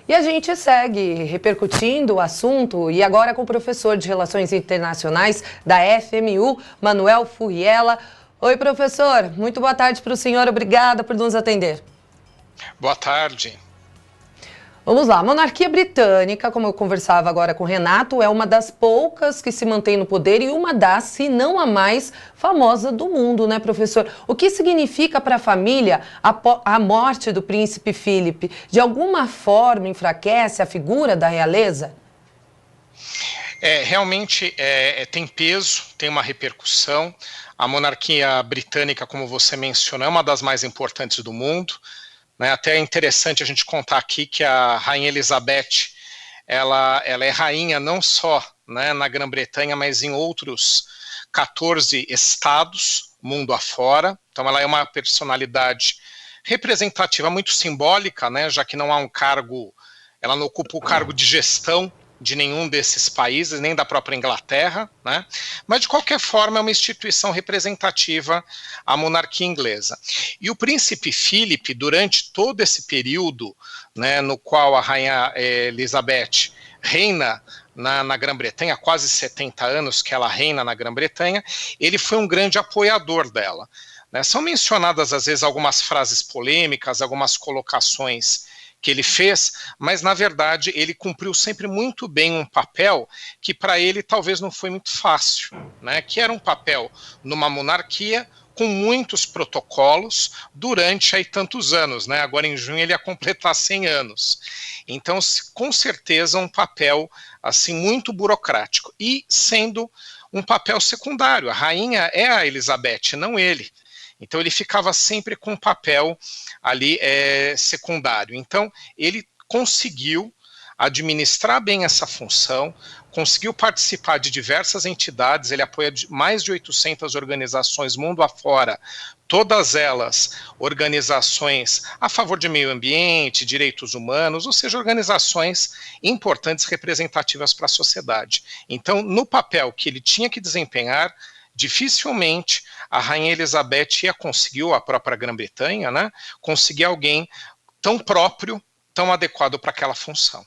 E a gente segue repercutindo o assunto e agora com o professor de Relações Internacionais da FMU, Manuel Furriela. Oi, professor. Muito boa tarde para o senhor. Obrigada por nos atender. Boa tarde. Vamos lá, a monarquia britânica, como eu conversava agora com o Renato, é uma das poucas que se mantém no poder e uma das, se não a mais famosa do mundo, né, professor? O que significa para a família a morte do príncipe Philip? De alguma forma enfraquece a figura da realeza? Realmente tem peso, tem uma repercussão. A monarquia britânica, como você mencionou, é uma das mais importantes do mundo. Até é interessante a gente contar aqui que a Rainha Elizabeth, ela é rainha não só, né, na Grã-Bretanha, mas em outros 14 estados, mundo afora. Então ela é uma personalidade representativa, muito simbólica, né, já que não há um cargo, ela não ocupa o cargo de gestão de nenhum desses países, nem da própria Inglaterra, né? Mas de qualquer forma é uma instituição representativa a monarquia inglesa. E o príncipe Philip, durante todo esse período, né, no qual a rainha Elizabeth reina na Grã-Bretanha, há quase 70 anos que ela reina na Grã-Bretanha, ele foi um grande apoiador dela. São mencionadas às vezes algumas frases polêmicas, algumas colocações que ele fez, mas na verdade ele cumpriu sempre muito bem um papel que para ele talvez não foi muito fácil, né? Que era um papel numa monarquia com muitos protocolos durante aí tantos anos, né? Agora em junho ele ia completar 100 anos. Então, com certeza um papel assim muito burocrático e sendo um papel secundário. A rainha é a Elizabeth, não ele. Então ele ficava sempre com um papel ali secundário. Então ele conseguiu administrar bem essa função, conseguiu participar de diversas entidades, ele apoia mais de 800 organizações mundo afora, todas elas organizações a favor de meio ambiente, direitos humanos, ou seja, organizações importantes, representativas para a sociedade. Então, no papel que ele tinha que desempenhar, dificilmente a Rainha Elizabeth ia conseguir, ou a própria Grã-Bretanha, né, conseguir alguém tão próprio, tão adequado para aquela função.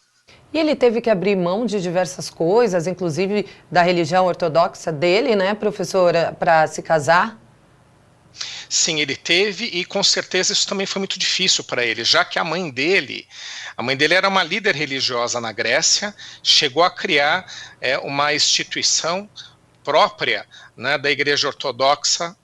E ele teve que abrir mão de diversas coisas, inclusive da religião ortodoxa dele, né, professora, para se casar? Sim, ele teve, e com certeza isso também foi muito difícil para ele, já que a mãe dele era uma líder religiosa na Grécia, chegou a criar uma instituição própria, né, da Igreja Ortodoxa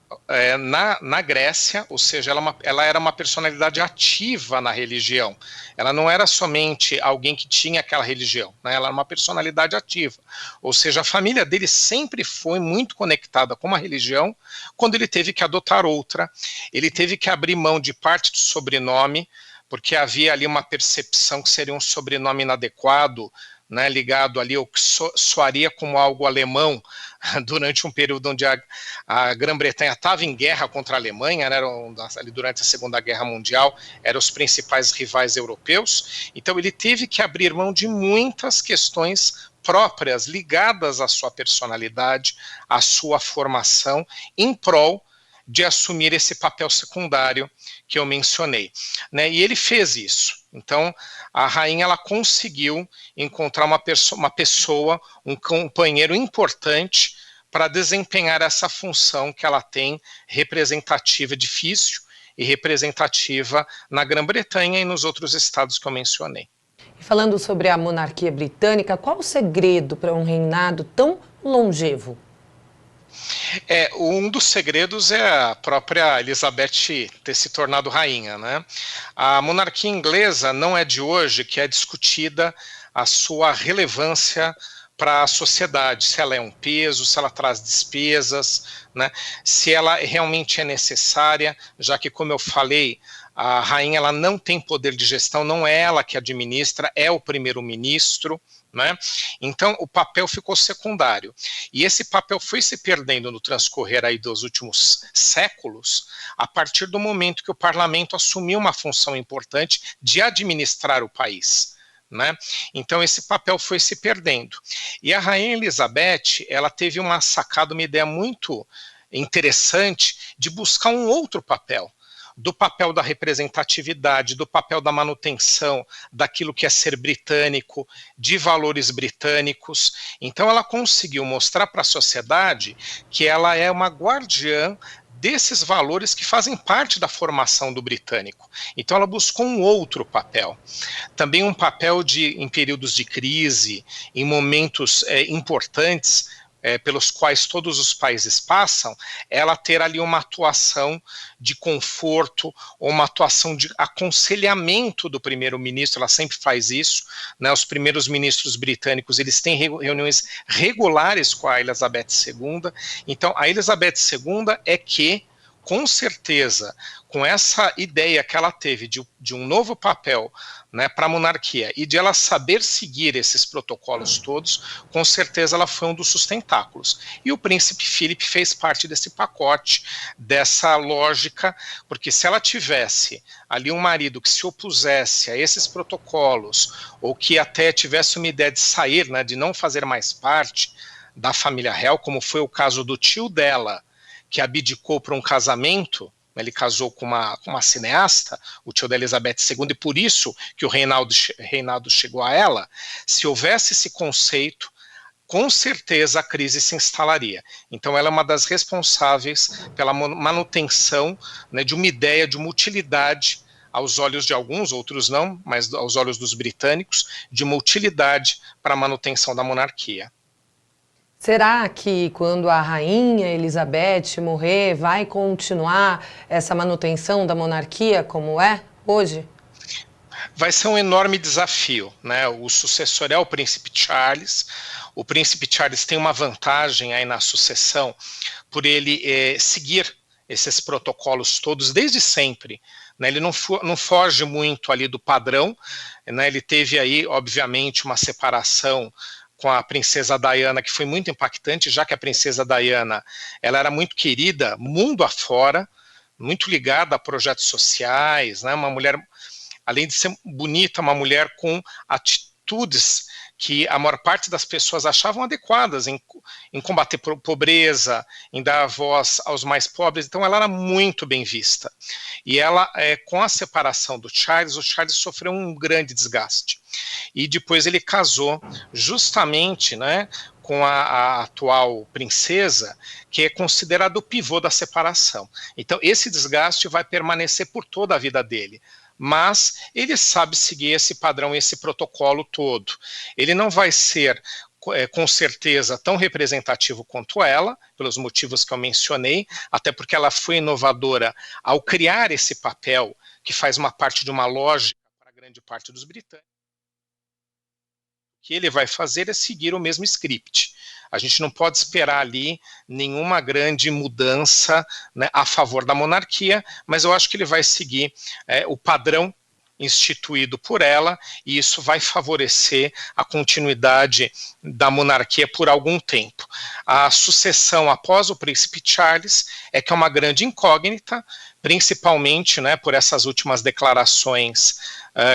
na Grécia, ou seja, ela era uma personalidade ativa na religião. Ela não era somente alguém que tinha aquela religião, né, ela era uma personalidade ativa. Ou seja, a família dele sempre foi muito conectada com uma religião. Quando ele teve que adotar outra, ele teve que abrir mão de parte do sobrenome, porque havia ali uma percepção que seria um sobrenome inadequado, né, ligado ali ao que soaria como algo alemão, durante um período onde a Grã-Bretanha estava em guerra contra a Alemanha, né, ali durante a Segunda Guerra Mundial, eram os principais rivais europeus. Então ele teve que abrir mão de muitas questões próprias, ligadas à sua personalidade, à sua formação, em prol de assumir esse papel secundário que eu mencionei, né? E ele fez isso. Então, a rainha ela conseguiu encontrar uma pessoa, um companheiro importante para desempenhar essa função que ela tem, representativa, difícil e representativa na Grã-Bretanha e nos outros estados que eu mencionei. E falando sobre a monarquia britânica, qual o segredo para um reinado tão longevo? Um dos segredos é a própria Elizabeth ter se tornado rainha, né? A monarquia inglesa não é de hoje que é discutida a sua relevância para a sociedade, se ela é um peso, se ela traz despesas, né? Se ela realmente é necessária, já que, como eu falei, a rainha ela não tem poder de gestão, não é ela que administra, é o primeiro-ministro, né? Então o papel ficou secundário, e esse papel foi se perdendo no transcorrer aí dos últimos séculos, a partir do momento que o parlamento assumiu uma função importante de administrar o país, né? Então esse papel foi se perdendo, e a rainha Elizabeth ela teve uma sacada, uma ideia muito interessante de buscar um outro papel, do papel da representatividade, do papel da manutenção daquilo que é ser britânico, de valores britânicos. Então ela conseguiu mostrar para a sociedade que ela é uma guardiã desses valores que fazem parte da formação do britânico. Então ela buscou um outro papel. Também um papel em períodos de crise, em momentos importantes, pelos quais todos os países passam, ela ter ali uma atuação de conforto, ou uma atuação de aconselhamento do primeiro-ministro. Ela sempre faz isso, né? Os primeiros ministros britânicos, eles têm reuniões regulares com a Elizabeth II. Então, a Elizabeth II é que, com certeza, com essa ideia que ela teve de um novo papel, né, para a monarquia, e de ela saber seguir esses protocolos todos, com certeza ela foi um dos sustentáculos. E o príncipe Philip fez parte desse pacote, dessa lógica, porque se ela tivesse ali um marido que se opusesse a esses protocolos, ou que até tivesse uma ideia de sair, né, de não fazer mais parte da família real, como foi o caso do tio dela, que abdicou para um casamento, ele casou com uma cineasta, o tio da Elizabeth II, e por isso que o reinado chegou a ela. Se houvesse esse conceito, com certeza a crise se instalaria. Então ela é uma das responsáveis pela manutenção, né, de uma ideia, de uma utilidade, aos olhos de alguns, outros não, mas aos olhos dos britânicos, de uma utilidade para a manutenção da monarquia. Será que quando a rainha Elizabeth morrer, vai continuar essa manutenção da monarquia como é hoje? Vai ser um enorme desafio, né? O sucessor é o príncipe Charles. O príncipe Charles tem uma vantagem aí na sucessão por ele seguir esses protocolos todos desde sempre, né? Ele não foge muito ali do padrão, né? Ele teve aí, obviamente, uma separação com a princesa Diana, que foi muito impactante, já que a princesa Diana, ela era muito querida, mundo afora, muito ligada a projetos sociais, né? Uma mulher, além de ser bonita, uma mulher com atitudes que a maior parte das pessoas achavam adequadas em combater pobreza, em dar voz aos mais pobres. Então ela era muito bem vista. E ela, com a separação do Charles, o Charles sofreu um grande desgaste. E depois ele casou justamente, né, com a atual princesa, que é considerado o pivô da separação. Então esse desgaste vai permanecer por toda a vida dele. Mas ele sabe seguir esse padrão, esse protocolo todo. Ele não vai ser, com certeza, tão representativo quanto ela, pelos motivos que eu mencionei, até porque ela foi inovadora ao criar esse papel, que faz uma parte de uma lógica para grande parte dos britânicos. O que ele vai fazer é seguir o mesmo script. A gente não pode esperar ali nenhuma grande mudança, né, a favor da monarquia, mas eu acho que ele vai seguir o padrão instituído por ela, e isso vai favorecer a continuidade da monarquia por algum tempo. A sucessão após o príncipe Charles é que é uma grande incógnita, principalmente, né, por essas últimas declarações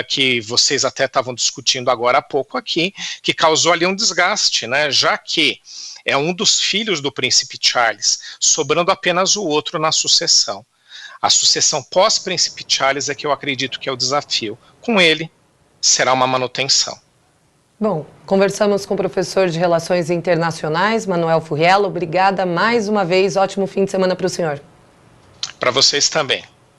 que vocês até estavam discutindo agora há pouco aqui, que causou ali um desgaste, né, já que é um dos filhos do príncipe Charles, sobrando apenas o outro na sucessão. A sucessão pós-príncipe Charles é que eu acredito que é o desafio. Com ele, será uma manutenção. Bom, conversamos com o professor de Relações Internacionais, Manuel Furriello. Obrigada mais uma vez. Ótimo fim de semana para o senhor. Para vocês também.